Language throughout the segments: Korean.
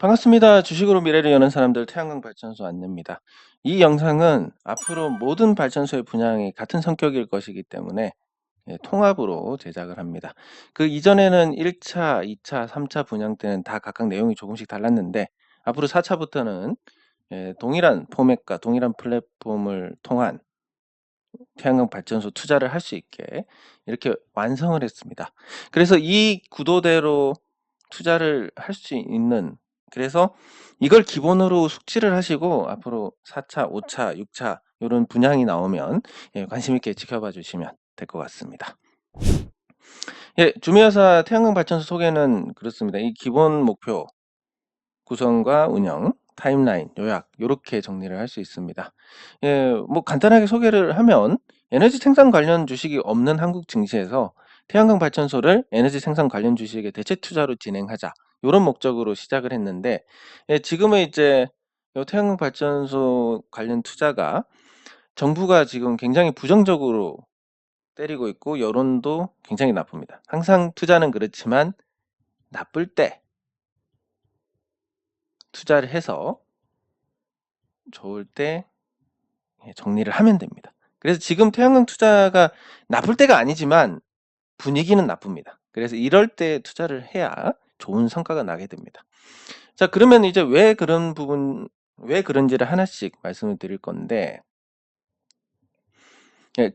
반갑습니다. 주식으로 미래를 여는 사람들 태양광 발전소 안내입니다. 이 영상은 앞으로 모든 발전소의 분양이 같은 성격일 것이기 때문에 통합으로 제작을 합니다. 그 이전에는 1차, 2차, 3차 분양 때는 다 각각 내용이 조금씩 달랐는데 앞으로 4차부터는 동일한 포맷과 동일한 플랫폼을 통한 태양광 발전소 투자를 할 수 있게 이렇게 완성을 했습니다. 그래서 이 구도대로 투자를 할 수 있는, 그래서 이걸 기본으로 숙지를 하시고 앞으로 4차, 5차, 6차 요런 분양이 나오면 관심 있게 지켜봐 주시면 될 것 같습니다. 주미야사 태양광 발전소 소개는 그렇습니다. 이 기본 목표 구성과 운영, 타임라인, 요약 요렇게 정리를 할 수 있습니다. 뭐 간단하게 소개를 하면 에너지 생산 관련 주식이 없는 한국 증시에서 태양광 발전소를 에너지 생산 관련 주식의 대체 투자로 진행하자, 요런 목적으로 시작을 했는데 지금은 이제 요 태양광 발전소 관련 투자가 정부가 지금 굉장히 부정적으로 때리고 있고 여론도 굉장히 나쁩니다. 항상 투자는 그렇지만 나쁠 때 투자를 해서 좋을 때 정리를 하면 됩니다. 그래서 지금 태양광 투자가 나쁠 때가 아니지만 분위기는 나쁩니다. 그래서 이럴 때 투자를 해야 좋은 성과가 나게 됩니다. 자, 그러면 이제 왜 그런지를 하나씩 말씀을 드릴 건데,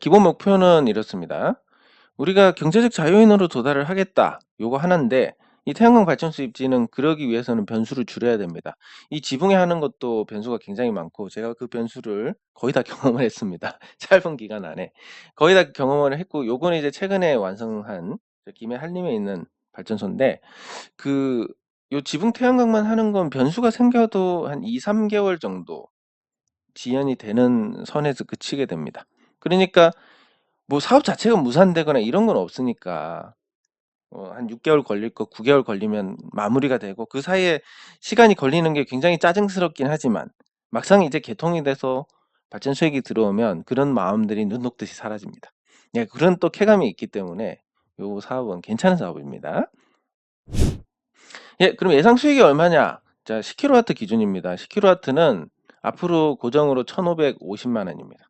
기본 목표는 이렇습니다. 우리가 경제적 자유인으로 도달을 하겠다, 요거 하나인데, 이 태양광 발전소 입지는 그러기 위해서는 변수를 줄여야 됩니다. 이 지붕에 하는 것도 변수가 굉장히 많고 제가 그 변수를 거의 다 경험을 했습니다. 짧은 기간 안에 거의 다 경험을 했고, 요거는 이제 최근에 완성한 김해 한림에 있는 발전소인데, 그 요 지붕 태양광만 하는 건 변수가 생겨도 한 2-3개월 정도 지연이 되는 선에서 그치게 됩니다. 그러니까 뭐 사업 자체가 무산되거나 이런 건 없으니까 한 6개월 걸릴 거 9개월 걸리면 마무리가 되고, 그 사이에 시간이 걸리는 게 굉장히 짜증스럽긴 하지만 막상 이제 개통이 돼서 발전 수익이 들어오면 그런 마음들이 눈 녹듯이 사라집니다. 그런 또 쾌감이 있기 때문에 요 사업은 괜찮은 사업입니다. 그럼 예상 수익이 얼마냐? 자, 10kW 기준입니다. 10kW는 앞으로 고정으로 1,550만 원입니다.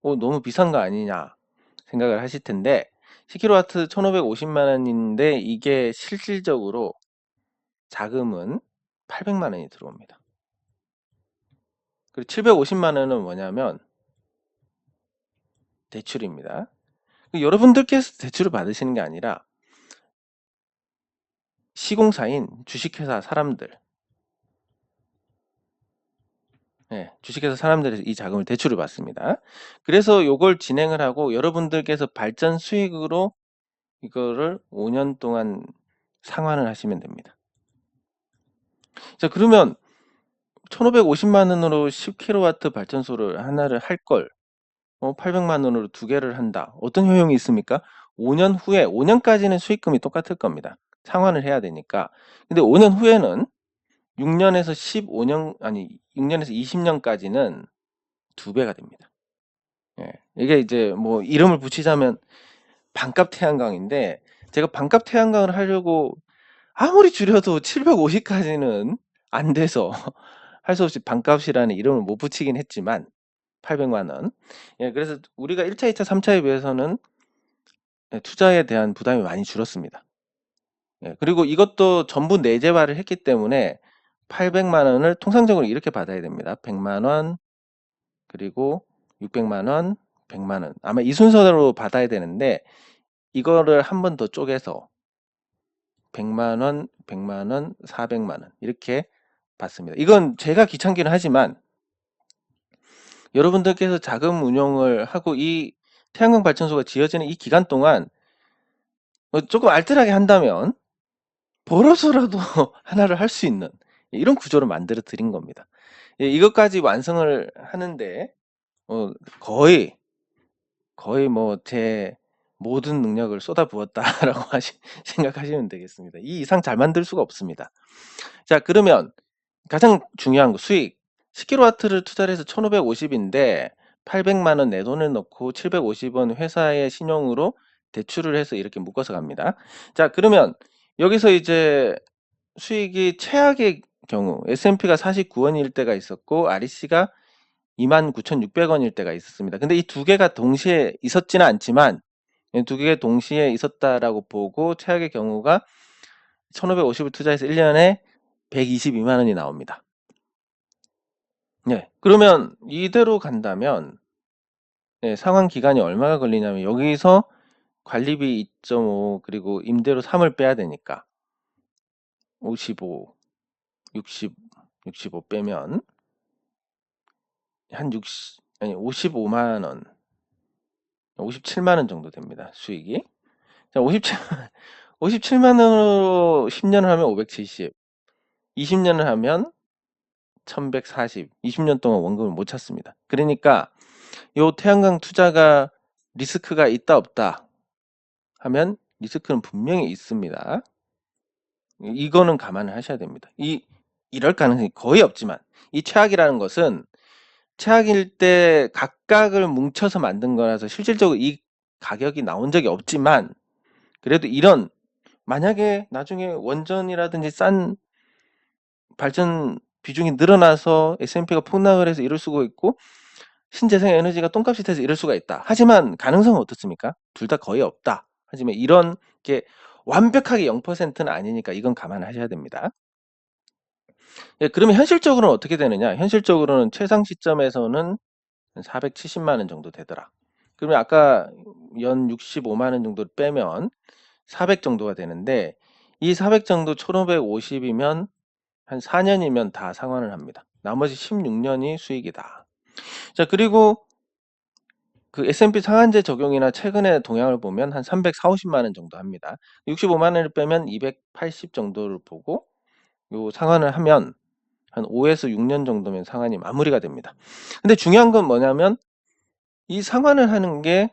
너무 비싼 거 아니냐 생각을 하실 텐데, 10kW 1,550만 원인데 이게 실질적으로 자금은 800만 원이 들어옵니다. 그리고 750만 원은 뭐냐면 대출입니다. 여러분들께서 대출을 받으시는 게 아니라 시공사인 주식회사 사람들, 주식회사 사람들에서 이 자금을 대출을 받습니다. 그래서 요걸 진행을 하고 여러분들께서 발전 수익으로 이거를 5년 동안 상환을 하시면 됩니다. 자, 그러면 1,550만 원으로 10kW 발전소를 하나를 할 걸 800만 원으로 2개를 한다. 어떤 효용이 있습니까? 5년 후에, 5년까지는 수익금이 똑같을 겁니다. 상환을 해야 되니까. 근데 5년 후에는 6년에서 15년, 아니 6년에서 20년까지는 2배가 됩니다. 이게 이제 뭐 이름을 붙이자면 반값 태양광인데, 제가 반값 태양광을 하려고 아무리 줄여도 750까지는 안 돼서 할 수 없이 반값이라는 이름을 못 붙이긴 했지만 800만 원. 그래서 우리가 1차, 2차, 3차에 비해서는 투자에 대한 부담이 많이 줄었습니다. 그리고 이것도 전부 내재화를 했기 때문에 800만 원을 통상적으로 이렇게 받아야 됩니다. 100만 원, 그리고 600만 원, 100만 원. 아마 이 순서대로 받아야 되는데 이거를 한 번 더 쪼개서 100만 원, 100만 원, 400만 원 이렇게 받습니다. 이건 제가 귀찮기는 하지만 여러분들께서 자금 운용을 하고 이 태양광 발전소가 지어지는 이 기간 동안 조금 알뜰하게 한다면 벌어서라도 하나를 할 수 있는 이런 구조를 만들어 드린 겁니다. 이것까지 완성을 하는데 거의 뭐 제 모든 능력을 쏟아부었다라고 생각하시면 되겠습니다. 이 이상 잘 만들 수가 없습니다. 자, 그러면 가장 중요한 거 수익. 10kW를 투자를 해서 1,550인데 800만 원 내 돈을 넣고 750원 회사의 신용으로 대출을 해서 이렇게 묶어서 갑니다. 자, 그러면 여기서 이제 수익이 최악의 경우 S&P가 49원일 때가 있었고 REC가 29,600원일 때가 있었습니다. 근데 이 두 개가 동시에 있었지는 않지만 두 개 동시에 있었다라고 보고 최악의 경우가 1,550을 투자해서 1년에 122만 원이 나옵니다. 네, 그러면 이대로 간다면 상환 기간이 얼마가 걸리냐면 여기서 관리비 2.5 그리고 임대료 3을 빼야 되니까 55, 60, 65 빼면 한 55만 원, 57만 원 정도 됩니다. 수익이. 자, 57만 원으로 10년을 하면 570, 20년을 하면 1140, 20년 동안 원금을 못 찾습니다. 그러니까 요 태양광 투자가 리스크가 있다 없다 하면 리스크는 분명히 있습니다. 이거는 감안을 하셔야 됩니다. 이럴 가능성이 거의 없지만 이 최악이라는 것은 최악일 때 각각을 뭉쳐서 만든 거라서 실질적으로 이 가격이 나온 적이 없지만 그래도 이런 만약에 나중에 원전이라든지 싼 발전 비중이 늘어나서 S&P가 폭락을 해서 이럴 수가 있고 신재생 에너지가 똥값이 돼서 이럴 수가 있다. 하지만 가능성은 어떻습니까? 둘 다 거의 없다. 하지만 이런 게 완벽하게 0%는 아니니까 이건 감안하셔야 됩니다. 예, 그러면 현실적으로는 어떻게 되느냐? 현실적으로는 최상 시점에서는 470만 원 정도 되더라. 그러면 아까 연 65만 원 정도를 빼면 400 정도가 되는데 이 400 정도 1,550이면 한 4년이면 다 상환을 합니다. 나머지 16년이 수익이다. 자, 그리고 그 S&P 상한제 적용이나 최근의 동향을 보면 한 340만 원 정도 합니다. 65만 원을 빼면 280 정도를 보고 요 상환을 하면 한 5에서 6년 정도면 상환이 마무리가 됩니다. 근데 중요한 건 뭐냐면 이 상환을 하는 게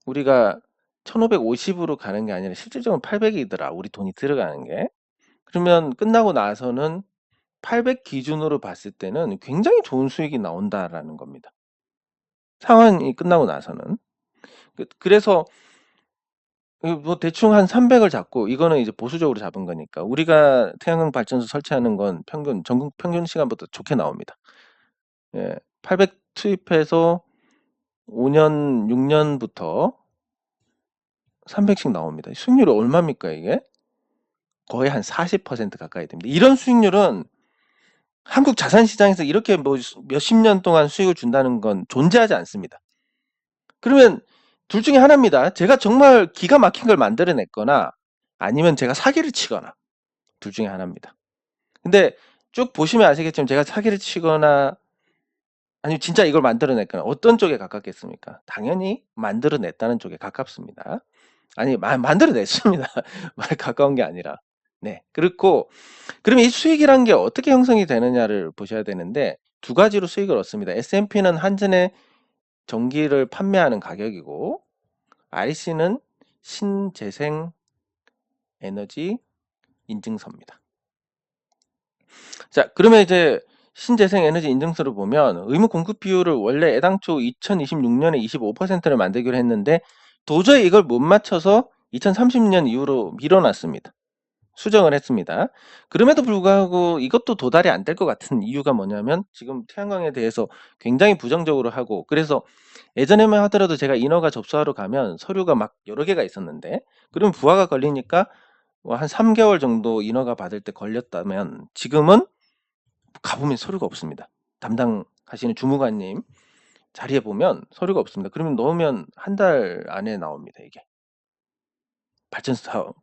우리가 1,550으로 가는 게 아니라 실질적으로 800이더라. 우리 돈이 들어가는 게. 그러면 끝나고 나서는 800 기준으로 봤을 때는 굉장히 좋은 수익이 나온다라는 겁니다. 상환이 끝나고 나서는. 그래서 뭐 대충 한 300을 잡고 이거는 이제 보수적으로 잡은 거니까 우리가 태양광 발전소 설치하는 건 평균 전국 평균 시간보다 좋게 나옵니다. 예, 800 투입해서 5년 6년부터 300씩 나옵니다. 수익률이 얼마입니까 이게? 거의 한 40% 가까이 됩니다. 이런 수익률은 한국 자산시장에서 이렇게 뭐 몇십 년 동안 수익을 준다는 건 존재하지 않습니다. 그러면 둘 중에 하나입니다. 제가 정말 기가 막힌 걸 만들어냈거나 아니면 제가 사기를 치거나 둘 중에 하나입니다. 근데 쭉 보시면 아시겠지만 제가 사기를 치거나 아니면 진짜 이걸 만들어냈거나 어떤 쪽에 가깝겠습니까? 당연히 만들어냈다는 쪽에 가깝습니다. 아니 만들어냈습니다. 말 가까운 게 아니라. 네, 그렇고 그러면 이 수익이란 게 어떻게 형성이 되느냐를 보셔야 되는데 두 가지로 수익을 얻습니다. S&P는 한전에 전기를 판매하는 가격이고 REC는 신재생 에너지 인증서입니다. 자, 그러면 이제 신재생 에너지 인증서를 보면 의무 공급 비율을 원래 애당초 2026년에 25%를 만들기로 했는데 도저히 이걸 못 맞춰서 2030년 이후로 밀어놨습니다. 수정을 했습니다. 그럼에도 불구하고 이것도 도달이 안 될 것 같은 이유가 뭐냐면 지금 태양광에 대해서 굉장히 부정적으로 하고 그래서 예전에만 하더라도 제가 인허가 접수하러 가면 서류가 막 여러 개가 있었는데 그러면 부하가 걸리니까 한 3개월 정도 인허가 받을 때 걸렸다면 지금은 가보면 서류가 없습니다. 담당하시는 주무관님 자리에 보면 서류가 없습니다. 그러면 넣으면 한 달 안에 나옵니다. 이게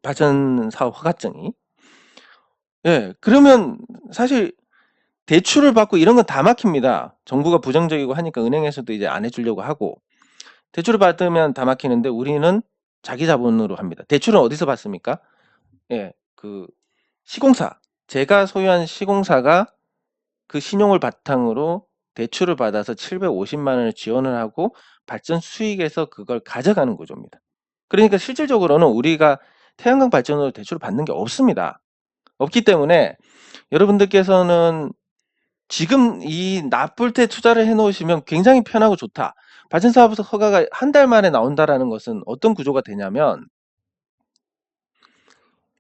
발전사업 허가증이. 예, 그러면 사실 대출을 받고 이런 건 다 막힙니다. 정부가 부정적이고 하니까 은행에서도 이제 안 해주려고 하고 대출을 받으면 다 막히는데 우리는 자기 자본으로 합니다. 대출은 어디서 받습니까? 예, 그 시공사. 제가 소유한 시공사가 그 신용을 바탕으로 대출을 받아서 750만 원을 지원을 하고 발전 수익에서 그걸 가져가는 구조입니다. 그러니까 실질적으로는 우리가 태양광 발전으로 대출을 받는 게 없습니다. 없기 때문에 여러분들께서는 지금 이 나쁠 때 투자를 해 놓으시면 굉장히 편하고 좋다. 발전사업 허가가 한 달 만에 나온다라는 것은 어떤 구조가 되냐면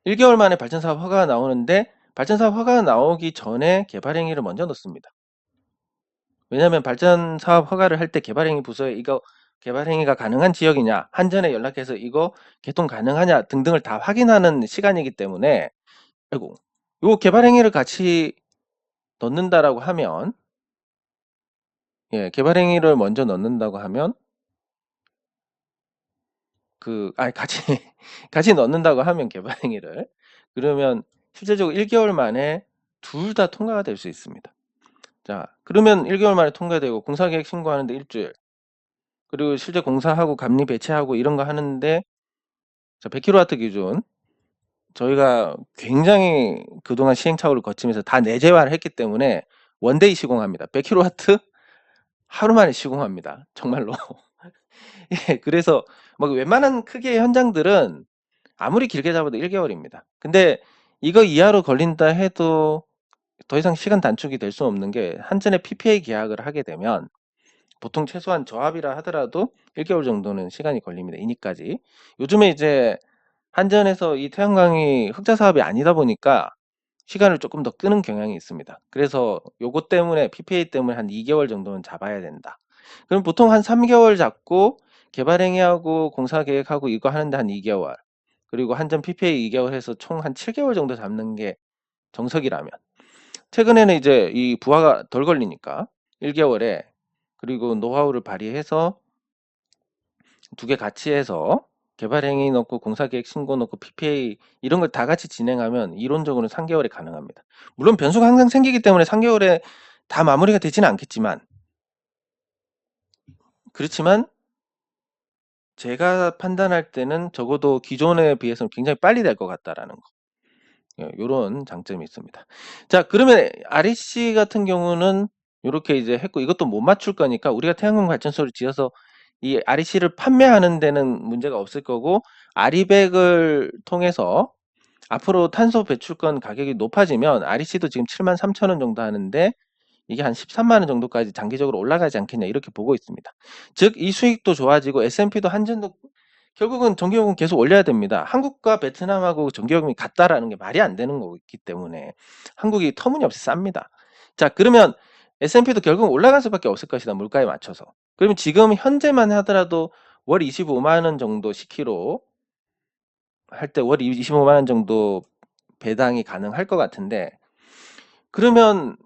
1개월 만에 발전사업 허가가 나오는데 발전사업 허가가 나오기 전에 개발행위를 먼저 넣습니다. 왜냐하면 발전사업 허가를 할 때 개발행위 부서에 이거 개발행위가 가능한 지역이냐, 한전에 연락해서 이거 개통 가능하냐 등등을 다 확인하는 시간이기 때문에, 아이고, 요 개발행위를 같이 넣는다라고 하면, 예, 개발행위를 먼저 넣는다고 하면, 같이, 같이 넣는다고 하면 개발행위를, 그러면 실제적으로 1개월 만에 둘 다 통과가 될 수 있습니다. 자, 그러면 1개월 만에 통과되고 공사계획 신고하는데 일주일, 그리고 실제 공사하고 감리 배치하고 이런 거 하는데, 자, 100kW 기준, 저희가 굉장히 그동안 시행착오를 거치면서 다 내재화를 했기 때문에 원데이 시공합니다. 100kW 하루 만에 시공합니다. 정말로. 예, 그래서 뭐 웬만한 크기의 현장들은 아무리 길게 잡아도 1개월입니다. 근데 이거 이하로 걸린다 해도 더 이상 시간 단축이 될 수 없는 게, 한전에 PPA 계약을 하게 되면 보통 최소한 저합이라 하더라도 1개월 정도는 시간이 걸립니다. 이니까지. 요즘에 이제 한전에서 이 태양광이 흑자 사업이 아니다 보니까 시간을 조금 더 끄는 경향이 있습니다. 그래서 요것 때문에, PPA 때문에 한 2개월 정도는 잡아야 된다. 그럼 보통 한 3개월 잡고 개발행위하고 공사계획하고 이거 하는데 한 2개월, 그리고 한전 PPA 2개월 해서 총 한 7개월 정도 잡는 게 정석이라면, 최근에는 이제 이 부하가 덜 걸리니까 1개월에, 그리고 노하우를 발휘해서 두 개 같이 해서 개발행위 넣고 공사계획 신고 넣고 PPA 이런 걸 다 같이 진행하면 이론적으로는 3개월에 가능합니다. 물론 변수가 항상 생기기 때문에 3개월에 다 마무리가 되지는 않겠지만, 그렇지만 제가 판단할 때는 적어도 기존에 비해서는 굉장히 빨리 될 것 같다라는 거. 요런 장점이 있습니다. 자, 그러면 REC 같은 경우는 요렇게 이제 했고, 이것도 못 맞출 거니까 우리가 태양광 발전소를 지어서 이 REC를 판매하는 데는 문제가 없을 거고, 아리백을 통해서 앞으로 탄소 배출권 가격이 높아지면 REC도 지금 73,000원 정도 하는데 이게 한 13만 원 정도까지 장기적으로 올라가지 않겠냐, 이렇게 보고 있습니다. 즉 이 수익도 좋아지고 S&P도 한전도 결국은 전기요금 계속 올려야 됩니다. 한국과 베트남하고 전기요금이 같다라는 게 말이 안 되는 거기 때문에 한국이 터무니없이 쌉니다. 자, 그러면 S&P도 결국 올라갈 수밖에 없을 것이다, 물가에 맞춰서. 그러면 지금 현재만 하더라도 월 25만 원 정도 10kg 할 때 월 25만 원 정도 배당이 가능할 것 같은데, 그러면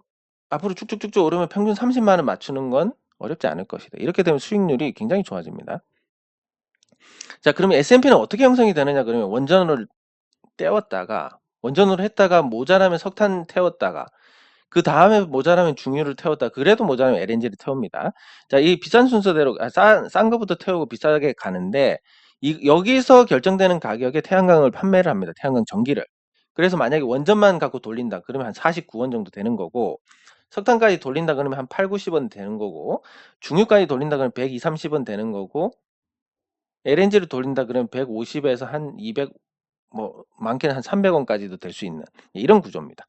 앞으로 쭉쭉쭉쭉 오르면 평균 30만 원 맞추는 건 어렵지 않을 것이다. 이렇게 되면 수익률이 굉장히 좋아집니다. 자, 그러면 S&P는 어떻게 형성이 되느냐 그러면, 원전으로 했다가 모자라면 석탄 태웠다가, 그 다음에 모자라면 중유를 태웠다, 그래도 모자라면 LNG를 태웁니다. 자, 이 비싼 순서대로 싼 거부터 태우고 비싸게 가는데, 여기서 결정되는 가격에 태양광을 판매를 합니다. 태양광 전기를. 그래서 만약에 원전만 갖고 돌린다 그러면 한 49원 정도 되는 거고, 석탄까지 돌린다 그러면 한 8, 90원 되는 거고, 중유까지 돌린다 그러면 120, 30원 되는 거고, LNG를 돌린다 그러면 150에서 한 200, 뭐 많게는 한 300원까지도 될 수 있는 이런 구조입니다.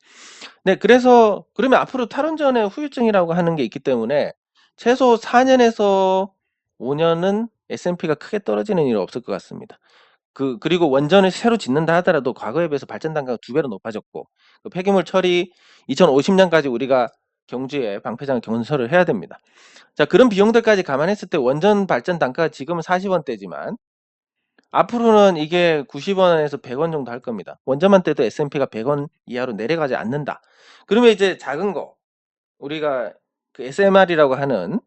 네, 그래서 그러면 앞으로 탈원전의 후유증이라고 하는 게 있기 때문에 최소 4년에서 5년은 S&P가 크게 떨어지는 일은 없을 것 같습니다. 그리고 원전을 새로 짓는다 하더라도 과거에 비해서 발전 단가가 2배로 높아졌고, 폐기물 처리 2050년까지 우리가 경주에 방패장을 건설을 해야 됩니다. 자, 그런 비용들까지 감안했을 때 원전 발전 단가가 지금은 40원대지만 앞으로는 이게 90원에서 100원 정도 할 겁니다. 원전만 떼도 S&P가 100원 이하로 내려가지 않는다. 그러면 이제 작은 거, 우리가 그 SMR이라고 하는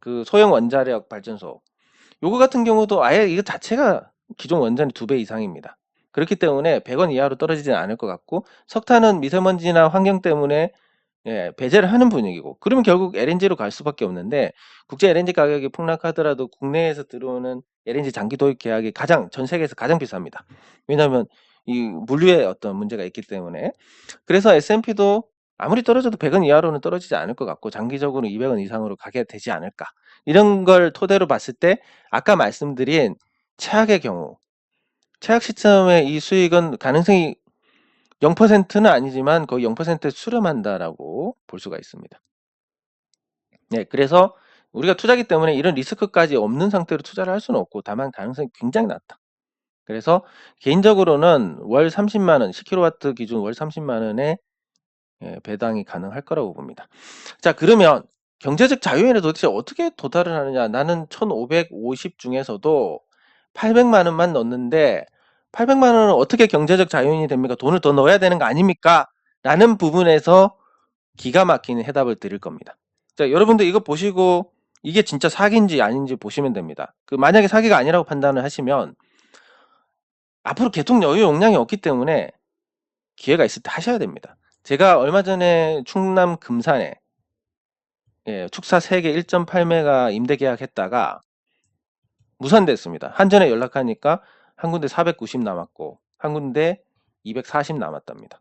그 소형 원자력 발전소, 요거 같은 경우도 아예 이거 자체가 기존 원전의 2배 이상입니다. 그렇기 때문에 100원 이하로 떨어지지는 않을 것 같고, 석탄은 미세먼지나 환경 때문에 배제를 하는 분위기고, 그러면 결국 LNG로 갈 수밖에 없는데, 국제 LNG 가격이 폭락하더라도 국내에서 들어오는 LNG 장기 도입 계약이 전 세계에서 가장 비쌉니다. 왜냐하면 이 물류에 어떤 문제가 있기 때문에. 그래서 S&P도 아무리 떨어져도 100원 이하로는 떨어지지 않을 것 같고, 장기적으로 200원 이상으로 가게 되지 않을까. 이런 걸 토대로 봤을 때 아까 말씀드린 최악의 경우, 최악 시점에 이 수익은 가능성이 0%는 아니지만 거의 0%에 수렴한다라고 볼 수가 있습니다. 네, 그래서 우리가 투자기 때문에 이런 리스크까지 없는 상태로 투자를 할 수는 없고, 다만 가능성이 굉장히 낮다. 그래서 개인적으로는 월 30만 원, 10kW 기준 월 30만 원에 배당이 가능할 거라고 봅니다. 자, 그러면 경제적 자유에는 도대체 어떻게 도달을 하느냐? 나는 1,550 중에서도 800만 원만 넣는데 800만 원은 어떻게 경제적 자유인이 됩니까? 돈을 더 넣어야 되는 거 아닙니까? 라는 부분에서 기가 막히는 해답을 드릴 겁니다. 자, 여러분들 이거 보시고 이게 진짜 사기인지 아닌지 보시면 됩니다. 만약에 사기가 아니라고 판단을 하시면 앞으로 개통 여유 용량이 없기 때문에 기회가 있을 때 하셔야 됩니다. 제가 얼마 전에 충남 금산에 축사 3개 1.8메가 임대 계약했다가 무산됐습니다. 한전에 연락하니까 한 군데 490 남았고 한 군데 240 남았답니다.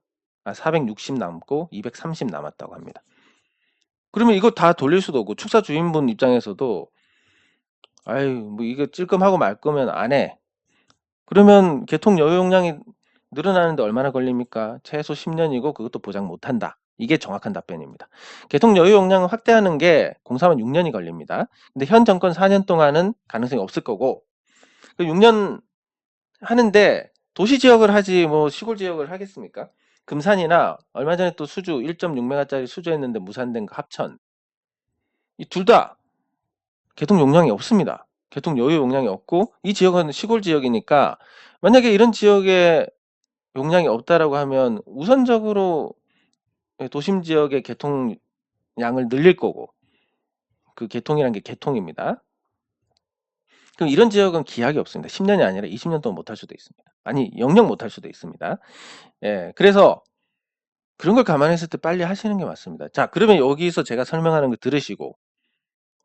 460 남고 230 남았다고 합니다. 그러면 이거 다 돌릴 수도 없고 축사 주인분 입장에서도 아유 뭐 이거 찔끔하고 말 거면 안 해. 그러면 개통 여유 용량이 늘어나는데 얼마나 걸립니까? 최소 10년이고 그것도 보장 못한다. 이게 정확한 답변입니다. 개통 여유 용량을 확대하는 게 공사만 6년이 걸립니다. 근데 현 정권 4년 동안은 가능성이 없을 거고 6년 하는데 도시 지역을 하지 뭐 시골 지역을 하겠습니까? 금산이나 얼마 전에 또 수주 1.6메가짜리 수주했는데 무산된 거 합천 이 둘 다 개통 용량이 없습니다. 개통 여유 용량이 없고 이 지역은 시골 지역이니까 만약에 이런 지역에 용량이 없다라고 하면 우선적으로 도심 지역의 개통량을 늘릴 거고 그 개통이란 게 개통입니다. 그럼 이런 지역은 기약이 없습니다. 10년이 아니라 20년 동안 못할 수도 있습니다. 아니 영영 못할 수도 있습니다. 그래서 그런 걸 감안했을 때 빨리 하시는 게 맞습니다. 자, 그러면 여기서 제가 설명하는 거 들으시고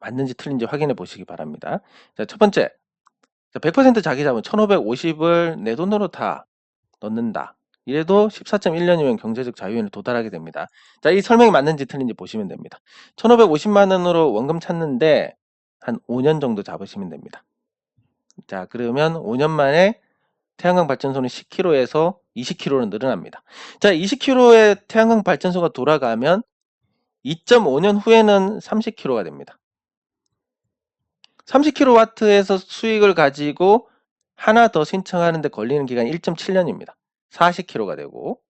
맞는지 틀린지 확인해 보시기 바랍니다. 자, 첫 번째 100% 자기 자본 1,550을 내 돈으로 다 넣는다. 이래도 14.1년이면 경제적 자유에 도달하게 됩니다. 자, 이 설명이 맞는지 틀린지 보시면 됩니다. 1,550만 원으로 원금 찾는데 한 5년 정도 잡으시면 됩니다. 자, 그러면 5년 만에 태양광 발전소는 10kW에서 20kW로 늘어납니다. 자, 20kW의 태양광 발전소가 돌아가면 2.5년 후에는 30kW가 됩니다. 30kW에서 수익을 가지고 하나 더 신청하는데 걸리는 기간이 1.7년입니다. 40kW가 되고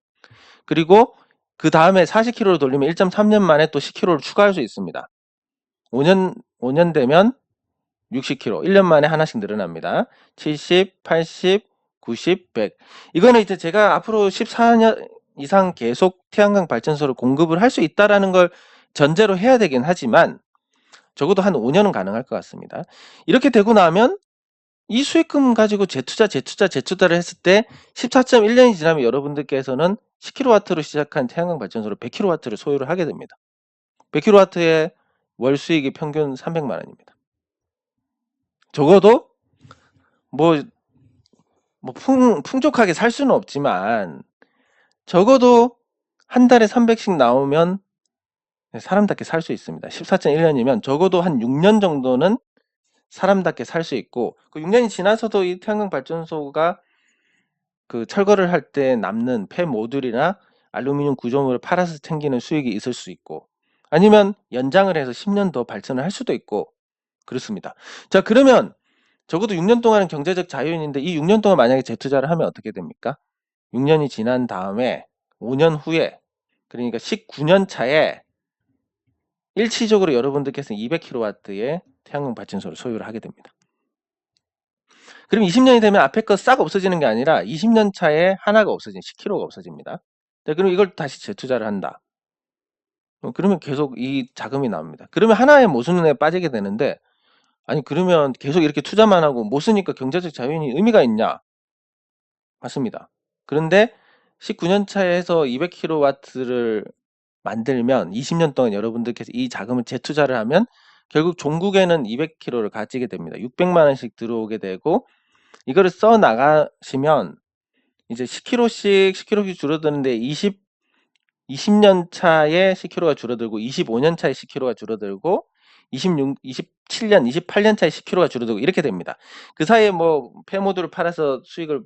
그리고 그 다음에 40kW로 돌리면 1.3년 만에 또 10kW를 추가할 수 있습니다. 5년 되면 60kW, 1년 만에 하나씩 늘어납니다. 70, 80, 90, 100. 이거는 이제 제가 앞으로 14년 이상 계속 태양광 발전소를 공급을 할 수 있다라는 걸 전제로 해야 되긴 하지만 적어도 한 5년은 가능할 것 같습니다. 이렇게 되고 나면 이 수익금 가지고 재투자를 했을 때 14.1년이 지나면 여러분들께서는 10kW로 시작한 태양광 발전소를 100kW를 소유를 하게 됩니다. 100kW의 월 수익이 평균 300만 원입니다. 적어도 뭐 풍족하게 살 수는 없지만 적어도 한 달에 300씩 나오면 사람답게 살 수 있습니다. 14.1년이면 적어도 한 6년 정도는 사람답게 살 수 있고 그 6년이 지나서도 이 태양광 발전소가 그 철거를 할 때 남는 폐 모듈이나 알루미늄 구조물을 팔아서 챙기는 수익이 있을 수 있고 아니면 연장을 해서 10년 더 발전을 할 수도 있고 그렇습니다. 자, 그러면 적어도 6년 동안은 경제적 자유인인데 이 6년 동안 만약에 재투자를 하면 어떻게 됩니까? 6년이 지난 다음에 5년 후에 그러니까 19년 차에 일시적으로 여러분들께서 200kW의 태양광 발전소를 소유를 하게 됩니다. 그럼 20년이 되면 앞에 거 싹 없어지는 게 아니라 20년 차에 하나가 없어진 10kW가 없어집니다. 네, 그럼 이걸 다시 재투자를 한다. 그러면 계속 이 자금이 나옵니다. 그러면 하나의 모순에 빠지게 되는데 아니 그러면 계속 이렇게 투자만 하고 못 쓰니까 경제적 자유인이 의미가 있냐? 맞습니다. 그런데 19년 차에 해서 200kW를 만들면 20년 동안 여러분들께서 이 자금을 재투자를 하면 결국 종국에는 200kW를 가지게 됩니다. 600만 원씩 들어오게 되고 이거를 써 나가시면 이제 10kg씩 줄어드는데 20년 차에 10kg가 줄어들고 25년 차에 10kg가 줄어들고 27년, 28년 차에 10kg가 줄어들고 이렇게 됩니다. 그 사이에 뭐 폐모듈을 팔아서 수익을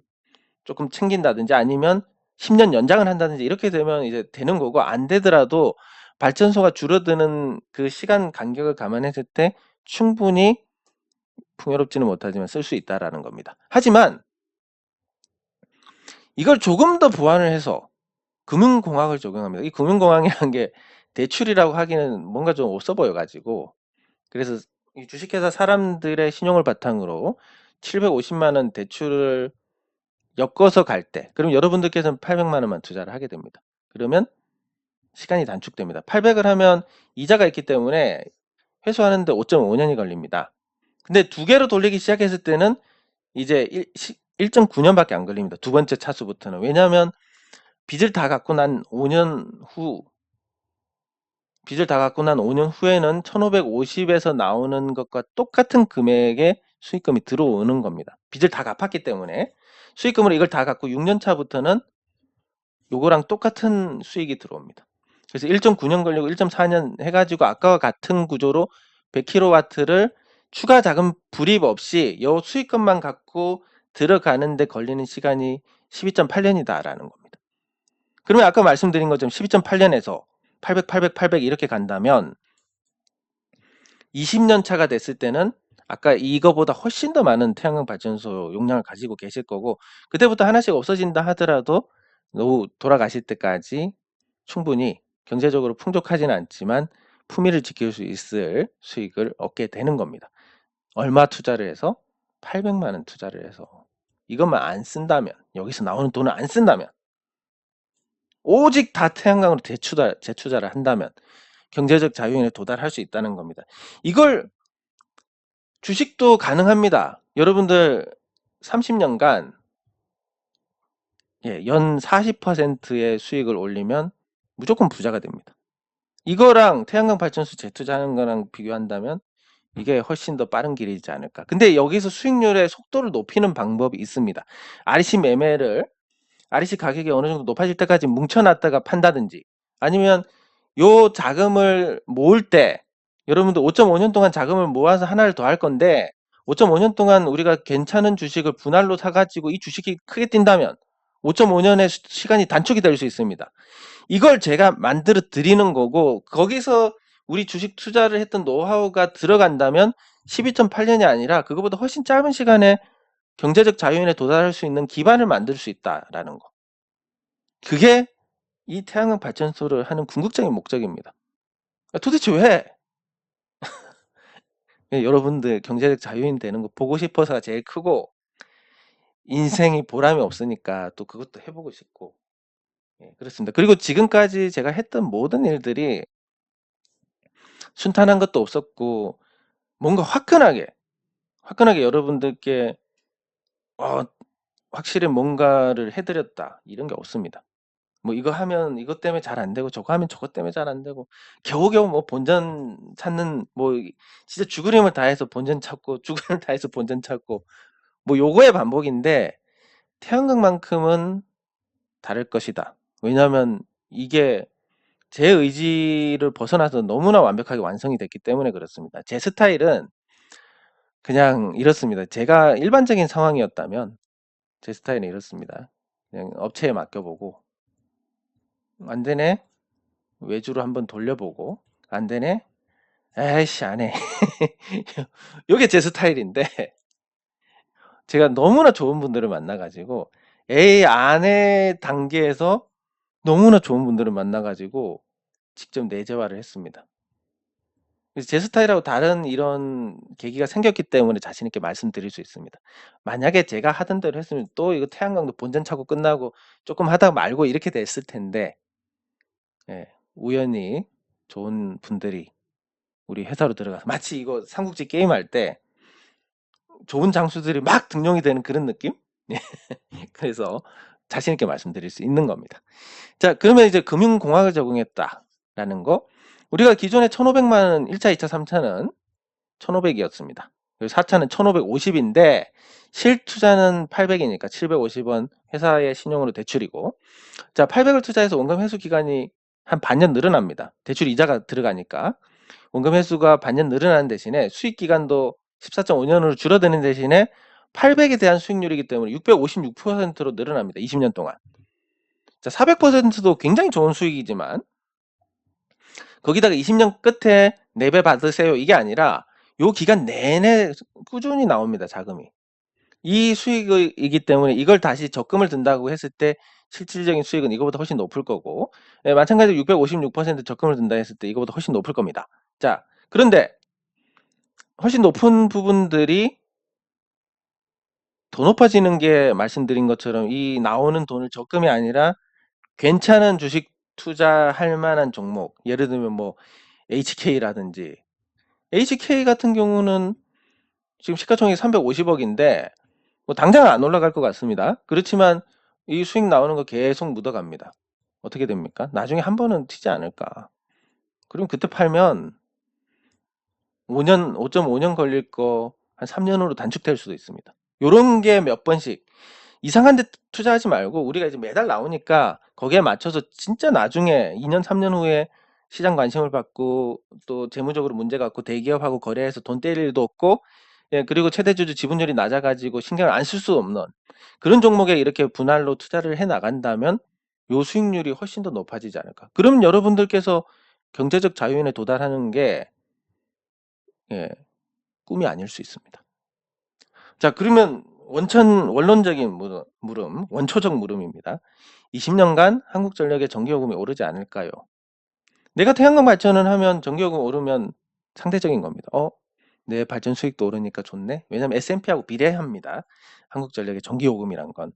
조금 챙긴다든지 아니면 10년 연장을 한다든지 이렇게 되면 이제 되는 거고 안 되더라도 발전소가 줄어드는 그 시간 간격을 감안했을 때 충분히 풍요롭지는 못하지만 쓸 수 있다라는 겁니다. 하지만 이걸 조금 더 보완을 해서 금융공학을 적용합니다. 이 금융공학이라는 게 대출이라고 하기는 뭔가 좀 없어 보여 가지고, 그래서 이 주식회사 사람들의 신용을 바탕으로 750만 원 대출을 엮어서 갈 때, 그럼 여러분들께서는 800만 원만 투자를 하게 됩니다. 그러면 시간이 단축됩니다. 800을 하면 이자가 있기 때문에 회수하는데 5.5년이 걸립니다. 근데 두 개로 돌리기 시작했을 때는 이제 1.9년밖에 안 걸립니다. 두 번째 차수부터는. 왜냐하면 빚을 다 갚고 난 5년 후에는 1550에서 나오는 것과 똑같은 금액의 수익금이 들어오는 겁니다. 빚을 다 갚았기 때문에 수익금으로 이걸 다 갚고 6년 차부터는 요거랑 똑같은 수익이 들어옵니다. 그래서 1.9년 걸리고 1.4년 해가지고 아까와 같은 구조로 100kW를 추가 자금 불입 없이 요 수익금만 갖고 들어가는데 걸리는 시간이 12.8년이다라는 겁니다. 그러면 아까 말씀드린 것처럼 12.8년에서 800, 800, 800 이렇게 간다면 20년 차가 됐을 때는 아까 이거보다 훨씬 더 많은 태양광 발전소 용량을 가지고 계실 거고, 그때부터 하나씩 없어진다 하더라도 노후 돌아가실 때까지 충분히 경제적으로 풍족하지는 않지만 품위를 지킬 수 있을 수익을 얻게 되는 겁니다. 얼마 투자를 해서? 800만 원 투자를 해서 이것만 안 쓴다면, 여기서 나오는 돈을 안 쓴다면, 오직 다 태양광으로 재투자를 한다면 경제적 자유인에 도달할 수 있다는 겁니다. 이걸 주식도 가능합니다. 여러분들 30년간 연 40%의 수익을 올리면 무조건 부자가 됩니다. 이거랑 태양광 발전소 재투자하는 거랑 비교한다면 이게 훨씬 더 빠른 길이지 않을까. 근데 여기서 수익률의 속도를 높이는 방법이 있습니다. REC 가격이 어느 정도 높아질 때까지 뭉쳐놨다가 판다든지, 아니면 요 자금을 모을 때, 여러분들 5.5년 동안 자금을 모아서 하나를 더 할 건데 5.5년 동안 우리가 괜찮은 주식을 분할로 사가지고 이 주식이 크게 뛴다면 5.5년의 시간이 단축이 될 수 있습니다. 이걸 제가 만들어 드리는 거고, 거기서 우리 주식 투자를 했던 노하우가 들어간다면 12.8년이 아니라 그거보다 훨씬 짧은 시간에 경제적 자유인에 도달할 수 있는 기반을 만들 수 있다라는 거. 그게 이 태양광 발전소를 하는 궁극적인 목적입니다. 도대체 왜 여러분들 경제적 자유인 되는 거 보고 싶어서가 제일 크고, 인생이 보람이 없으니까 또 그것도 해보고 싶고, 그렇습니다. 그리고 지금까지 제가 했던 모든 일들이 순탄한 것도 없었고, 뭔가 화끈하게 여러분들께 확실히 뭔가를 해드렸다 이런 게 없습니다. 뭐 이거 하면 이것 때문에 잘 안 되고, 저거 하면 저것 때문에 잘 안 되고, 겨우겨우 뭐 본전 찾는, 뭐 진짜 죽을 힘을 다해서 본전 찾고 죽을 힘을 다해서 본전 찾고, 뭐 요거의 반복인데 태양광만큼은 다를 것이다. 왜냐하면 이게 제 의지를 벗어나서 너무나 완벽하게 완성이 됐기 때문에 그렇습니다. 제 스타일은 그냥 이렇습니다. 제가 일반적인 상황이었다면 제 스타일은 이렇습니다. 그냥 업체에 맡겨보고, 안 되네? 외주로 한번 돌려보고, 안 되네? 에이씨, 안 해. 이게 제 스타일인데, 제가 너무나 좋은 분들을 만나가지고, 에이, 안 해 단계에서 너무나 좋은 분들을 만나가지고, 직접 내재화를 했습니다. 그래서 제 스타일하고 다른 이런 계기가 생겼기 때문에 자신있게 말씀드릴 수 있습니다. 만약에 제가 하던 대로 했으면 또 이거 태양광도 본전 차고 끝나고 조금 하다가 말고 이렇게 됐을 텐데, 우연히 좋은 분들이 우리 회사로 들어가서, 마치 이거 삼국지 게임할 때 좋은 장수들이 막 등용이 되는 그런 느낌? 그래서 자신있게 말씀드릴 수 있는 겁니다. 자, 그러면 이제 금융공학을 적용했다라는 거. 우리가 기존에 1,500만 원 1차, 2차, 3차는 1,500이었습니다. 그리고 4차는 1,550인데 실투자는 800이니까 750원 회사의 신용으로 대출이고, 자, 800을 투자해서 원금 회수 기간이 한 반년 늘어납니다. 대출 이자가 들어가니까 원금 회수가 반년 늘어나는 대신에 수익 기간도 14.5년으로 줄어드는 대신에 800에 대한 수익률이기 때문에 656%로 늘어납니다. 20년 동안. 자, 400%도 굉장히 좋은 수익이지만 거기다가 20년 끝에 4배 받으세요 이게 아니라 요 기간 내내 꾸준히 나옵니다. 자금이. 이 수익이기 때문에 이걸 다시 적금을 든다고 했을 때 실질적인 수익은 이거보다 훨씬 높을 거고, 예, 마찬가지로 656% 적금을 든다 했을 때 이거보다 훨씬 높을 겁니다. 자, 그런데 훨씬 높은 부분들이 더 높아지는 게 말씀드린 것처럼 이 나오는 돈을 적금이 아니라 괜찮은 주식 투자할 만한 종목, 예를 들면 뭐 HK라든지, HK 같은 경우는 지금 시가총액이 350억인데 뭐 당장은 안 올라갈 것 같습니다. 그렇지만 이 수익 나오는 거 계속 묻어갑니다. 어떻게 됩니까? 나중에 한 번은 튀지 않을까. 그럼 그때 팔면 5년, 5.5년 걸릴 거 한 3년으로 단축될 수도 있습니다. 요런 게 몇 번씩 이상한 데 투자하지 말고 우리가 이제 매달 나오니까 거기에 맞춰서 진짜 나중에 2년, 3년 후에 시장 관심을 받고 또 재무적으로 문제가 없고 대기업하고 거래해서 돈 뗄 일도 없고, 예, 그리고 최대주주 지분율이 낮아가지고 신경을 안 쓸 수 없는 그런 종목에 이렇게 분할로 투자를 해 나간다면 요 수익률이 훨씬 더 높아지지 않을까. 그러면 여러분들께서 경제적 자유인에 도달하는 게, 예, 꿈이 아닐 수 있습니다. 자, 그러면 원론적인 물음, 원초적 물음입니다. 20년간 한국전력의 전기요금이 오르지 않을까요? 내가 태양광 발전을 하면 전기요금 오르면 상대적인 겁니다. 내 발전 수익도 오르니까 좋네. 왜냐면 S&P하고 비례합니다. 한국전력의 전기요금이란 건.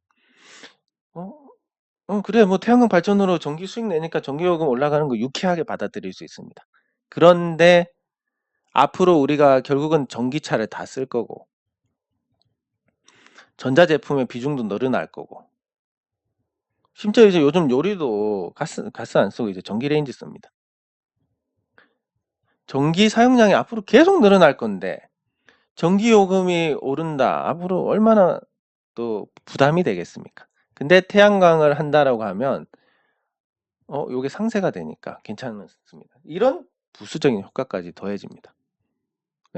그래, 뭐 태양광 발전으로 전기 수익 내니까 전기요금 올라가는 거 유쾌하게 받아들일 수 있습니다. 그런데 앞으로 우리가 결국은 전기차를 다 쓸 거고, 전자제품의 비중도 늘어날 거고, 심지어 이제 요즘 요리도 가스 안 쓰고 이제 전기레인지 씁니다. 전기 사용량이 앞으로 계속 늘어날 건데 전기요금이 오른다. 앞으로 얼마나 또 부담이 되겠습니까? 근데 태양광을 한다라고 하면 요게 상세가 되니까 괜찮습니다. 이런 부수적인 효과까지 더해집니다.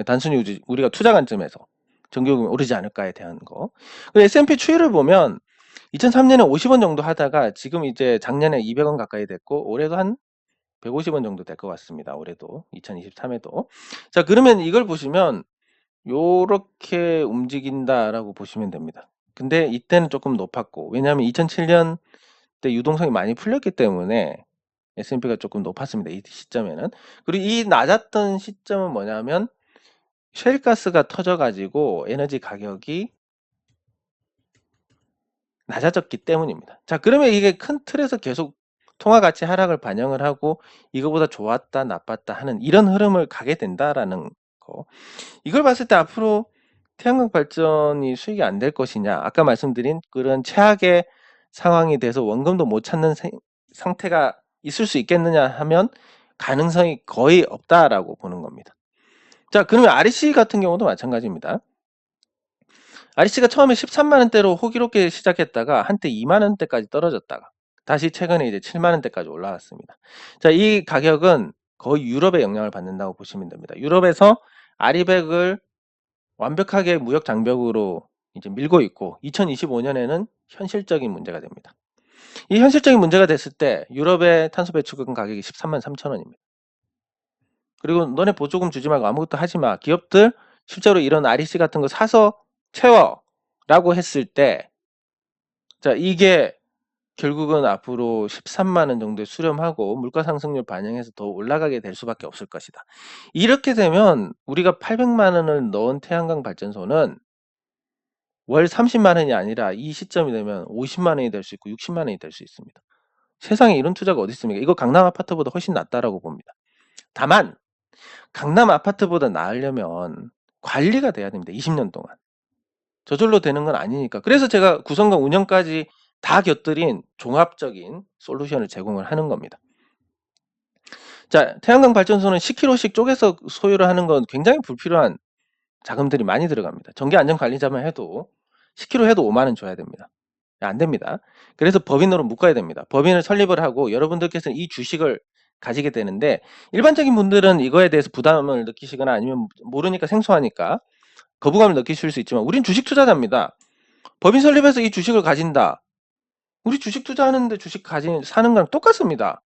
단순히 우리가 투자 관점에서 전기요금이 오르지 않을까에 대한 거. S&P 추이를 보면 2003년에 50원 정도 하다가 지금 이제 작년에 200원 가까이 됐고 올해도 한 150원 정도 될 것 같습니다. 올해도 2023에도. 자, 그러면 이걸 보시면 요렇게 움직인다라고 보시면 됩니다. 근데 이때는 조금 높았고, 왜냐하면 2007년 때 유동성이 많이 풀렸기 때문에 S&P가 조금 높았습니다. 이 시점에는. 그리고 이 낮았던 시점은 뭐냐면 셰일가스가 터져가지고 에너지 가격이 낮아졌기 때문입니다. 자, 그러면 이게 큰 틀에서 계속 통화가치 하락을 반영을 하고 이거보다 좋았다 나빴다 하는 이런 흐름을 가게 된다라는 거. 이걸 봤을 때 앞으로 태양광 발전이 수익이 안 될 것이냐, 아까 말씀드린 그런 최악의 상황이 돼서 원금도 못 찾는 상태가 있을 수 있겠느냐 하면 가능성이 거의 없다라고 보는 겁니다. 자, 그러면 REC 같은 경우도 마찬가지입니다. REC가 처음에 13만원대로 호기롭게 시작했다가 한때 2만원대까지 떨어졌다가 다시 최근에 이제 7만원대까지 올라왔습니다. 자, 이 가격은 거의 유럽의 영향을 받는다고 보시면 됩니다. 유럽에서 아리백을 완벽하게 무역 장벽으로 이제 밀고 있고 2025년에는 현실적인 문제가 됩니다. 이 현실적인 문제가 됐을 때 유럽의 탄소 배출권 가격이 13만 3천 원입니다. 그리고 너네 보조금 주지 말고 아무것도 하지 마. 기업들 실제로 이런 REC 같은 거 사서 채워라고 했을 때, 자, 이게 결국은 앞으로 13만 원 정도에 수렴하고 물가 상승률 반영해서 더 올라가게 될 수밖에 없을 것이다. 이렇게 되면 우리가 800만 원을 넣은 태양광 발전소는 월 30만 원이 아니라 이 시점이 되면 50만 원이 될 수 있고 60만 원이 될 수 있습니다. 세상에 이런 투자가 어디 있습니까? 이거 강남 아파트보다 훨씬 낫다라고 봅니다. 다만 강남 아파트보다 나으려면 관리가 돼야 됩니다. 20년 동안. 저절로 되는 건 아니니까. 그래서 제가 구성과 운영까지 다 곁들인 종합적인 솔루션을 제공을 하는 겁니다. 자, 태양광 발전소는 10kg씩 쪼개서 소유를 하는 건 굉장히 불필요한 자금들이 많이 들어갑니다. 전기안전관리자만 해도 10kg 해도 5만 원 줘야 됩니다. 안 됩니다. 그래서 법인으로 묶어야 됩니다. 법인을 설립을 하고 여러분들께서는 이 주식을 가지게 되는데 일반적인 분들은 이거에 대해서 부담을 느끼시거나 아니면 모르니까 생소하니까 거부감을 느끼실 수 있지만 우린 주식 투자자입니다. 법인 설립해서 이 주식을 가진다. 우리 주식 투자하는데 사는 거랑 똑같습니다.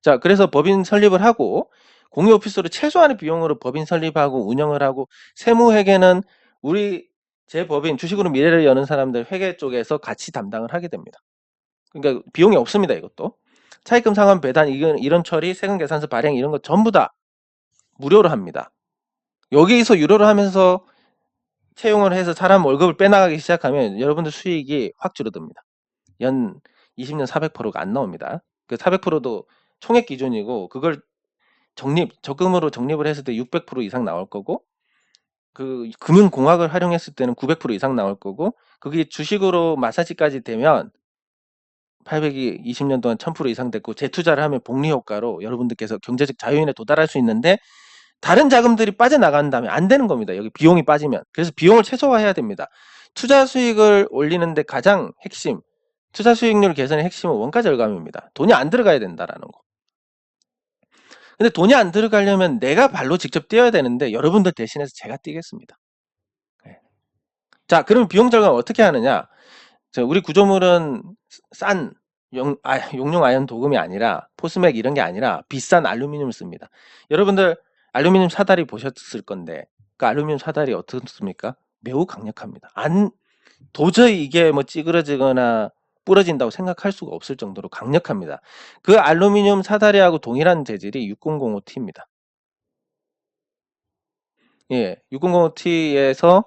자, 그래서 법인 설립을 하고 공유 오피스로 최소한의 비용으로 법인 설립하고 운영을 하고 세무회계는 우리 제 법인 주식으로 미래를 여는 사람들 회계 쪽에서 같이 담당을 하게 됩니다. 그러니까 비용이 없습니다. 이것도 차입금 상환 배당 이런 처리 세금 계산서 발행 이런 거 전부 다 무료로 합니다. 여기서 유료로 하면서 채용을 해서 사람 월급을 빼나가기 시작하면 여러분들 수익이 확 줄어듭니다. 연 20년 400%가 안 나옵니다. 그 400%도 총액 기준이고 그걸 적금으로 적립을 했을 때 600% 이상 나올 거고 그 금융공학을 활용했을 때는 900% 이상 나올 거고 그게 주식으로 마사지까지 되면 800이 20년 동안 1000% 이상 됐고 재투자를 하면 복리 효과로 여러분들께서 경제적 자유인에 도달할 수 있는데 다른 자금들이 빠져나간 다음에 안 되는 겁니다. 여기 비용이 빠지면. 그래서 비용을 최소화해야 됩니다. 투자 수익을 올리는데 가장 핵심, 투자 수익률 개선의 핵심은 원가 절감입니다. 돈이 안 들어가야 된다라는 거. 근데 돈이 안 들어가려면 내가 발로 직접 뛰어야 되는데 여러분들 대신해서 제가 뛰겠습니다. 네. 자, 그럼 비용 절감 어떻게 하느냐? 우리 구조물은 싼 용융 아연 도금이 아니라 포스맥 이런 게 아니라 비싼 알루미늄을 씁니다. 여러분들 알루미늄 사다리 보셨을 건데 그 알루미늄 사다리 어떻습니까? 매우 강력합니다. 도저히 이게 뭐 찌그러지거나 부러진다고 생각할 수가 없을 정도로 강력합니다. 그 알루미늄 사다리하고 동일한 재질이 6005T입니다. 예, 6005T에서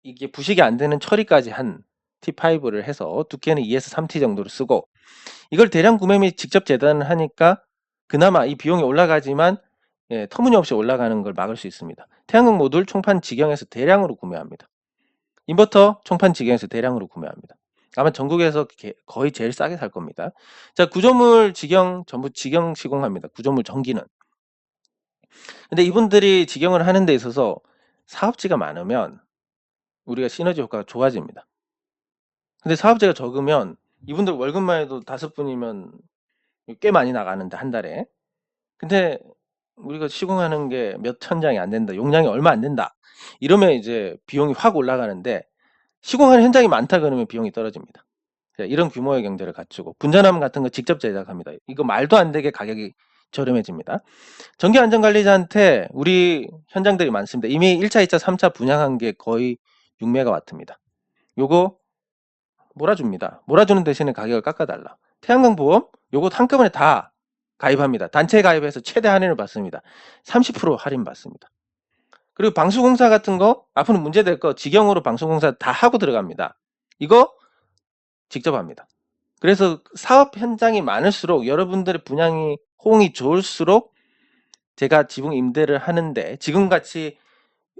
이게 부식이 안 되는 처리까지 한 T5를 해서 두께는 2에서 3T 정도로 쓰고 이걸 대량 구매 및 직접 재단을 하니까 그나마 이 비용이 올라가지만 터무니없이 올라가는 걸 막을 수 있습니다. 태양광 모듈 총판 직영에서 대량으로 구매합니다. 인버터 총판 직영에서 대량으로 구매합니다. 아마 전국에서 거의 제일 싸게 살 겁니다. 자, 구조물 직영 전부 직영 시공합니다. 구조물 전기는. 근데 이분들이 직영을 하는 데 있어서 사업지가 많으면 우리가 시너지 효과가 좋아집니다. 근데 사업자가 적으면 이분들 월급만 해도 5분이면 꽤 많이 나가는데 한 달에. 근데 우리가 시공하는 게 몇 천장이 안 된다. 용량이 얼마 안 된다. 이러면 이제 비용이 확 올라가는데 시공하는 현장이 많다 그러면 비용이 떨어집니다. 이런 규모의 경제를 갖추고 분전함 같은 거 직접 제작합니다. 이거 말도 안 되게 가격이 저렴해집니다. 전기안전관리자한테 우리 현장들이 많습니다. 이미 1차, 2차, 3차 분양한 게 거의 6메가와트입니다. 요거 몰아줍니다. 몰아주는 대신에 가격을 깎아달라. 태양광 보험 요거 한꺼번에 다 가입합니다. 단체 가입해서 최대 할인을 받습니다. 30% 할인 받습니다. 그리고 방수공사 같은 거 앞으로 문제될 거 직영으로 방수공사 다 하고 들어갑니다. 이거 직접 합니다. 그래서 사업 현장이 많을수록 여러분들의 분양이 호응이 좋을수록 제가 지붕 임대를 하는데 지금같이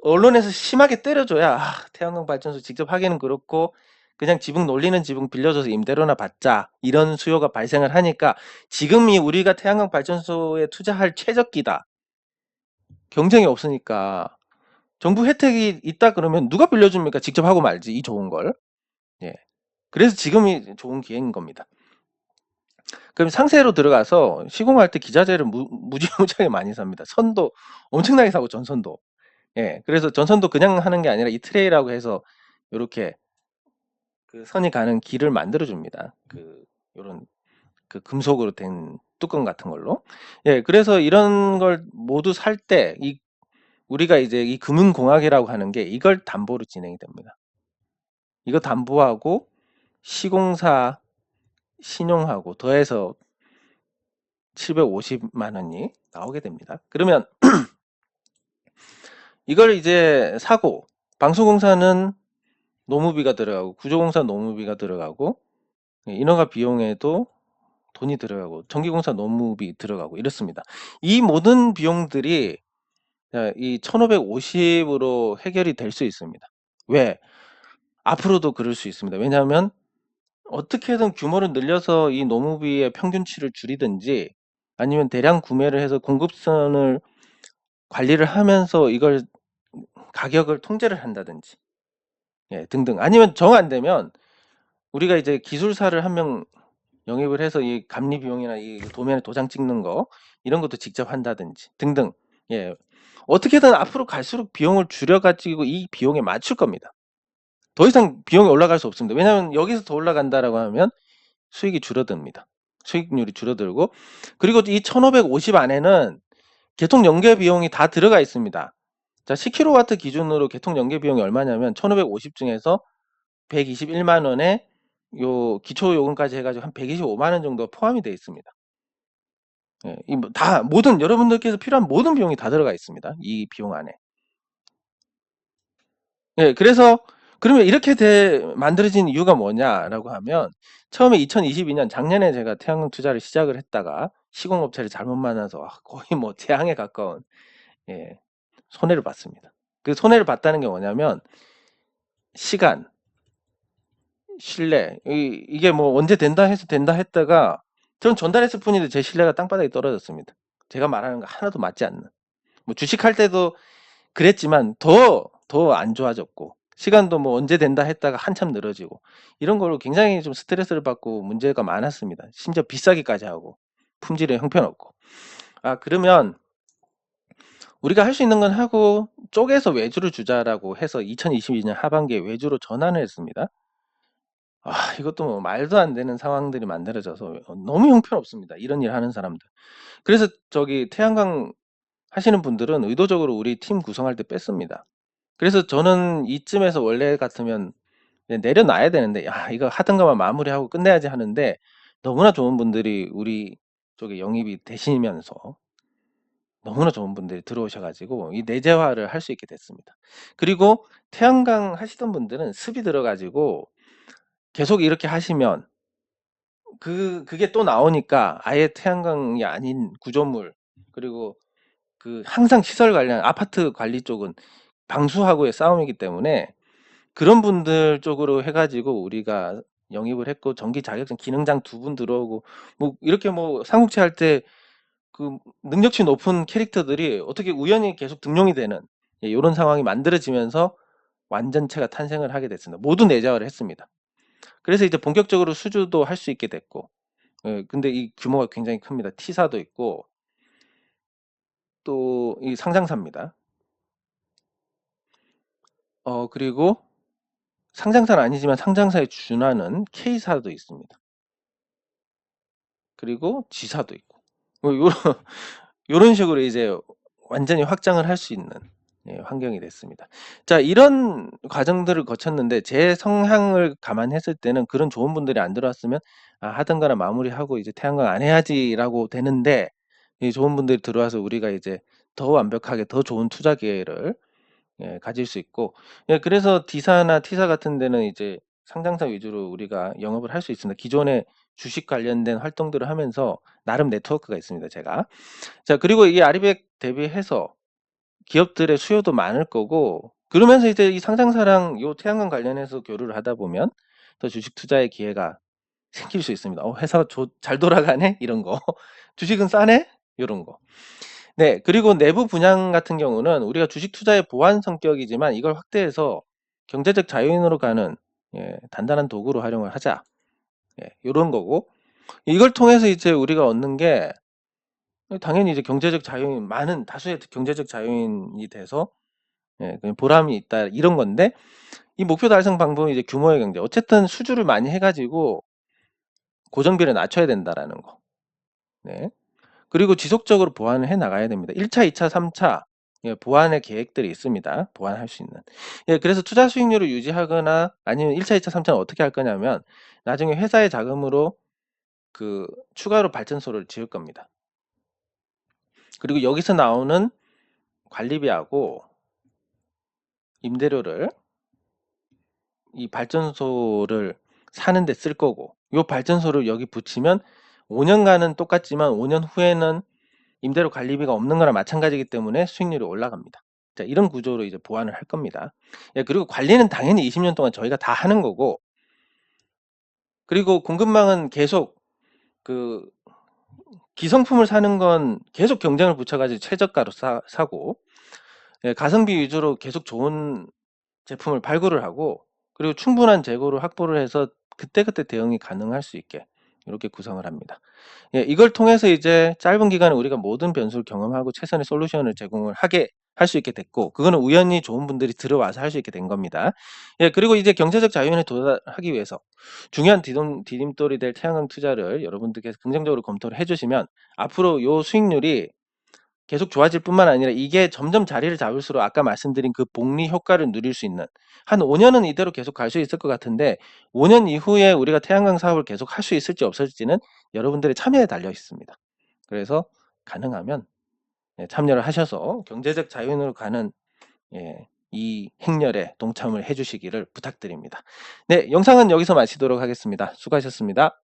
언론에서 심하게 때려줘야 태양광 발전소 직접 하기는 그렇고 그냥 지붕 놀리는 지붕 빌려줘서 임대료나 받자 이런 수요가 발생을 하니까 지금이 우리가 태양광 발전소에 투자할 최적기다. 경쟁이 없으니까 정부 혜택이 있다 그러면 누가 빌려줍니까? 직접 하고 말지 이 좋은 걸. 예. 그래서 지금이 좋은 기회인 겁니다. 그럼 상세로 들어가서 시공할 때 기자재를 무지무지하게 많이 삽니다. 선도 엄청나게 사고 전선도. 예. 그래서 전선도 그냥 하는 게 아니라 이 트레이라고 해서 이렇게 그 선이 가는 길을 만들어 줍니다. 요런 금속으로 된 뚜껑 같은 걸로. 예. 그래서 이런 걸 모두 살 때 우리가 이제 이 금융공학이라고 하는 게 이걸 담보로 진행이 됩니다. 이거 담보하고 시공사 신용하고 더해서 750만 원이 나오게 됩니다. 그러면 이걸 이제 사고 방수공사는 노무비가 들어가고 구조공사 노무비가 들어가고 인허가 비용에도 돈이 들어가고 전기공사 노무비 들어가고 이렇습니다. 이 모든 비용들이 이 1550으로 해결이 될 수 있습니다. 왜? 앞으로도 그럴 수 있습니다. 왜냐하면 어떻게든 규모를 늘려서 이 노무비의 평균치를 줄이든지 아니면 대량 구매를 해서 공급선을 관리를 하면서 이걸 가격을 통제를 한다든지 등등. 아니면 정 안 되면 우리가 이제 기술사를 한 명 영입을 해서 이 감리 비용이나 이 도면에 도장 찍는 거 이런 것도 직접 한다든지 등등. 예. 어떻게든 앞으로 갈수록 비용을 줄여가지고 이 비용에 맞출 겁니다. 더 이상 비용이 올라갈 수 없습니다. 왜냐하면 여기서 더 올라간다라고 하면 수익이 줄어듭니다. 수익률이 줄어들고 그리고 이 1550 안에는 개통 연계 비용이 다 들어가 있습니다. 자, 10kW 기준으로 개통 연계 비용이 얼마냐면 1,550 중에서 121만 원에 요 기초 요금까지 해가지고 한 125만 원 정도 포함이 되어 있습니다. 예, 다 모든 여러분들께서 필요한 모든 비용이 다 들어가 있습니다. 이 비용 안에. 예, 그래서 그러면 이렇게 만들어진 이유가 뭐냐라고 하면 처음에 2022년 작년에 제가 태양광 투자를 시작을 했다가 시공업체를 잘못 만나서 거의 뭐 재앙에 가까운 예, 손해를 봤습니다. 그 손해를 봤다는 게 뭐냐면 시간, 신뢰 이게 뭐 언제 된다 해서 된다 했다가 전 전달했을 뿐인데 제 신뢰가 땅바닥에 떨어졌습니다. 제가 말하는 거 하나도 맞지 않는. 뭐 주식할 때도 그랬지만 더 안 좋아졌고 시간도 뭐 언제 된다 했다가 한참 늘어지고 이런 걸로 굉장히 좀 스트레스를 받고 문제가 많았습니다. 심지어 비싸기까지 하고 품질에 형편없고. 아, 그러면 우리가 할 수 있는 건 하고 쪼개서 외주를 주자라고 해서 2022년 하반기에 외주로 전환을 했습니다. 아, 이것도 뭐 말도 안 되는 상황들이 만들어져서 너무 형편없습니다. 이런 일 하는 사람들. 그래서 저기 태양광 하시는 분들은 의도적으로 우리 팀 구성할 때 뺐습니다. 그래서 저는 이쯤에서 원래 같으면 내려놔야 되는데 야, 이거 하던가만 마무리하고 끝내야지 하는데 너무나 좋은 분들이 우리 쪽에 영입이 되시면서 너무나 좋은 분들이 들어오셔가지고 이 내재화를 할 수 있게 됐습니다. 그리고 태양광 하시던 분들은 습이 들어가지고 계속 이렇게 하시면 그게 또 나오니까 아예 태양광이 아닌 구조물 그리고 그 항상 시설 관련 아파트 관리 쪽은 방수하고의 싸움이기 때문에 그런 분들 쪽으로 해가지고 우리가 영입을 했고 전기 자격증 기능장 2분 들어오고 뭐 이렇게 뭐 삼국지 할 때 그 능력치 높은 캐릭터들이 어떻게 우연히 계속 등용이 되는 이런 상황이 만들어지면서 완전체가 탄생을 하게 됐습니다. 모두 내재화를 했습니다. 그래서 이제 본격적으로 수주도 할 수 있게 됐고 근데 이 규모가 굉장히 큽니다. T사도 있고 또 이 상장사입니다. 그리고 상장사는 아니지만 상장사에 준하는 K사도 있습니다. 그리고 G사도 있고 뭐 요런 요런 식으로 이제 완전히 확장을 할 수 있는 환경이 됐습니다. 자, 이런 과정들을 거쳤는데 제 성향을 감안했을 때는 그런 좋은 분들이 안 들어왔으면 하던 거나 마무리하고 이제 태양광 안 해야지라고 되는데 이 좋은 분들이 들어와서 우리가 이제 더 완벽하게 더 좋은 투자 기회를 가질 수 있고 그래서 D사나 T사 같은 데는 이제 상장사 위주로 우리가 영업을 할 수 있습니다. 기존에 주식 관련된 활동들을 하면서 나름 네트워크가 있습니다, 제가. 자, 그리고 이 아리백 대비해서 기업들의 수요도 많을 거고 그러면서 이제 이 상장사랑 요 태양광 관련해서 교류를 하다 보면 더 주식 투자의 기회가 생길 수 있습니다. 회사가 잘 돌아가네? 이런 거. 주식은 싸네? 요런 거. 네, 그리고 내부 분양 같은 경우는 우리가 주식 투자의 보완 성격이지만 이걸 확대해서 경제적 자유인으로 가는 단단한 도구로 활용을 하자. 요런 거고 이걸 통해서 이제 우리가 얻는 게 당연히 이제 경제적 자유인 많은 다수의 경제적 자유인이 돼서 그냥 보람이 있다 이런 건데 이 목표 달성 방법은 이제 규모의 경제. 어쨌든 수주를 많이 해가지고 고정비를 낮춰야 된다라는 거. 네. 그리고 지속적으로 보완을 해 나가야 됩니다. 1차, 2차, 3차 보완의 계획들이 있습니다. 보완할 수 있는. 그래서 투자 수익률을 유지하거나 아니면 1차, 2차, 3차는 어떻게 할 거냐면 나중에 회사의 자금으로 그 추가로 발전소를 지을 겁니다. 그리고 여기서 나오는 관리비하고 임대료를 이 발전소를 사는데 쓸 거고 이 발전소를 여기 붙이면 5년간은 똑같지만 5년 후에는 임대료 관리비가 없는 거나 마찬가지이기 때문에 수익률이 올라갑니다. 자, 이런 구조로 이제 보완을 할 겁니다. 그리고 관리는 당연히 20년 동안 저희가 다 하는 거고 그리고 공급망은 계속 그 기성품을 사는 건 계속 경쟁을 붙여가지고 최저가로 사고 가성비 위주로 계속 좋은 제품을 발굴을 하고 그리고 충분한 재고를 확보를 해서 그때그때 대응이 가능할 수 있게 이렇게 구성을 합니다. 이걸 통해서 이제 짧은 기간에 우리가 모든 변수를 경험하고 최선의 솔루션을 제공을 하게 할 수 있게 됐고 그거는 우연히 좋은 분들이 들어와서 할 수 있게 된 겁니다. 그리고 이제 경제적 자유에 도달하기 위해서 중요한 디딤돌이 될 태양광 투자를 여러분들께서 긍정적으로 검토를 해주시면 앞으로 요 수익률이 계속 좋아질 뿐만 아니라 이게 점점 자리를 잡을수록 아까 말씀드린 그 복리 효과를 누릴 수 있는 한 5 년은 이대로 계속 갈 수 있을 것 같은데 5년 이후에 우리가 태양광 사업을 계속 할 수 있을지 없을지는 여러분들의 참여에 달려 있습니다. 그래서 가능하면 참여를 하셔서 경제적 자유로 가는 이 행렬에 동참을 해 주시기를 부탁드립니다. 네, 영상은 여기서 마치도록 하겠습니다. 수고하셨습니다.